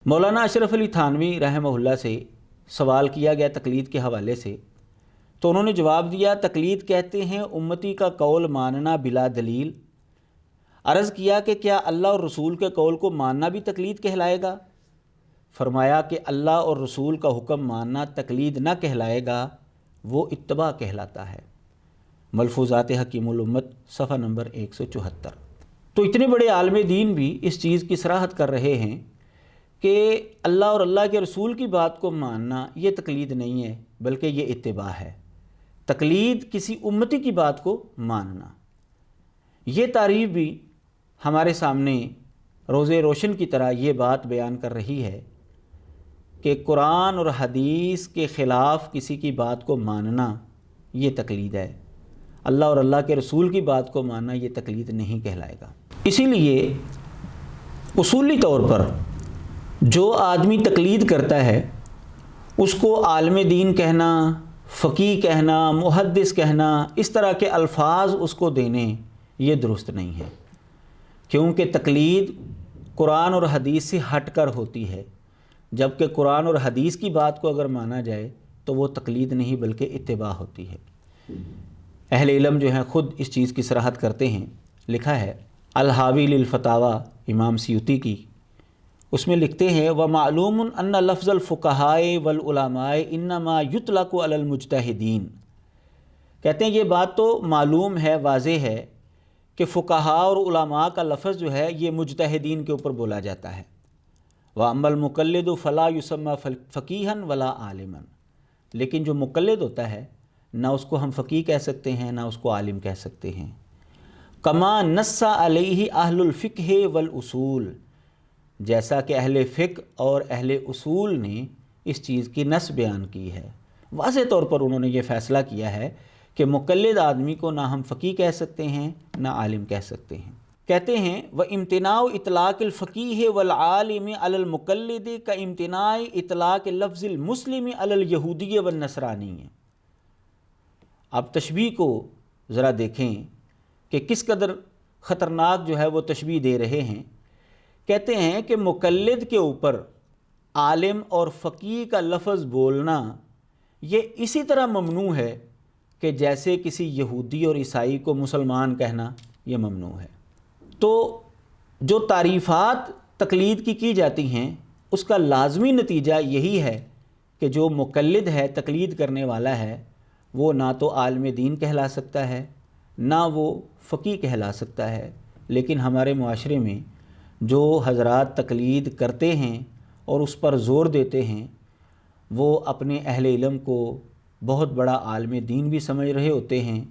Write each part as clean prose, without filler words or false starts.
مولانا اشرف علی تھانوی رحمہ اللہ سے سوال کیا گیا تقلید کے حوالے سے، تو انہوں نے جواب دیا تقلید کہتے ہیں امتی کا قول ماننا بلا دلیل۔ عرض کیا کہ کیا اللہ اور رسول کے قول کو ماننا بھی تقلید کہلائے گا؟ فرمایا کہ اللہ اور رسول کا حکم ماننا تقلید نہ کہلائے گا، وہ اتباع کہلاتا ہے۔ ملفوظات حکیم الامت صفحہ نمبر 174۔ تو اتنے بڑے عالم دین بھی اس چیز کی صراحت کر رہے ہیں کہ اللہ اور اللہ کے رسول کی بات کو ماننا یہ تقلید نہیں ہے بلکہ یہ اتباع ہے۔ تقلید کسی امتی کی بات کو ماننا، یہ تعریف بھی ہمارے سامنے روز روشن کی طرح یہ بات بیان کر رہی ہے کہ قرآن اور حدیث کے خلاف کسی کی بات کو ماننا یہ تقلید ہے، اللہ اور اللہ کے رسول کی بات کو ماننا یہ تقلید نہیں کہلائے گا۔ اسی لیے اصولی طور پر جو آدمی تقلید کرتا ہے اس کو عالم دین کہنا، فقیہ کہنا، محدث کہنا، اس طرح کے الفاظ اس کو دینے یہ درست نہیں ہے، کیونکہ تقلید قرآن اور حدیث سے ہٹ کر ہوتی ہے، جبکہ قرآن اور حدیث کی بات کو اگر مانا جائے تو وہ تقلید نہیں بلکہ اتباع ہوتی ہے۔ اہل علم جو ہیں خود اس چیز کی صراحت کرتے ہیں، لکھا ہے الحاوی للفتاوی امام سیوطی کی، اس میں لکھتے ہیں وَمَعْلُومٌ أَنَّ لَفْظَ الْفُقَهَاءِ وَالْعُلَمَاءِ إِنَّمَا يُطْلَقُ عَلَى الْمُجْتَهِدِينَ۔ کہتے ہیں یہ بات تو معلوم ہے، واضح ہے کہ فقہاء اور علماء کا لفظ جو ہے یہ مجتہدین کے اوپر بولا جاتا ہے۔ وَأَمَّا الْمُقَلِّدُ فَلَا يُسَمَّى فَقِيهًا وَلَا عَالِمًا، لیکن جو مقلد ہوتا ہے نہ اس کو ہم فقیہ کہہ سکتے ہیں نہ اس کو عالم کہہ سکتے ہیں۔ کما نص علیہ اہل الفقہ والاصول، جیسا کہ اہل فقہ اور اہل اصول نے اس چیز کی نص بیان کی ہے، واضح طور پر انہوں نے یہ فیصلہ کیا ہے کہ مقلد آدمی کو نہ ہم فقیہ کہہ سکتے ہیں نہ عالم کہہ سکتے ہیں۔ کہتے ہیں وَامْتِنَاعُ اطلاق الفقیہ والعالم علی المقلد کامتناع اطلاق لفظ المسلم علی الیہودی والنصرانی۔ اب تشبیہ کو ذرا دیکھیں کہ کس قدر خطرناک جو ہے وہ تشبیہ دے رہے ہیں۔ کہتے ہیں کہ مقلد کے اوپر عالم اور فقیہ کا لفظ بولنا یہ اسی طرح ممنوع ہے کہ جیسے کسی یہودی اور عیسائی کو مسلمان کہنا یہ ممنوع ہے۔ تو جو تعریفات تقلید کی جاتی ہیں اس کا لازمی نتیجہ یہی ہے کہ جو مقلد ہے، تقلید کرنے والا ہے، وہ نہ تو عالم دین کہلا سکتا ہے نہ وہ فقیہ کہلا سکتا ہے۔ لیکن ہمارے معاشرے میں جو حضرات تقلید کرتے ہیں اور اس پر زور دیتے ہیں وہ اپنے اہل علم کو بہت بڑا عالم دین بھی سمجھ رہے ہوتے ہیں،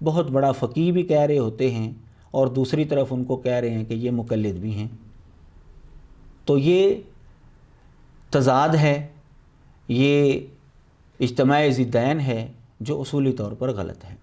بہت بڑا فقیہ بھی کہہ رہے ہوتے ہیں، اور دوسری طرف ان کو کہہ رہے ہیں کہ یہ مقلد بھی ہیں۔ تو یہ تضاد ہے، یہ اجتماع ضدین ہے جو اصولی طور پر غلط ہے۔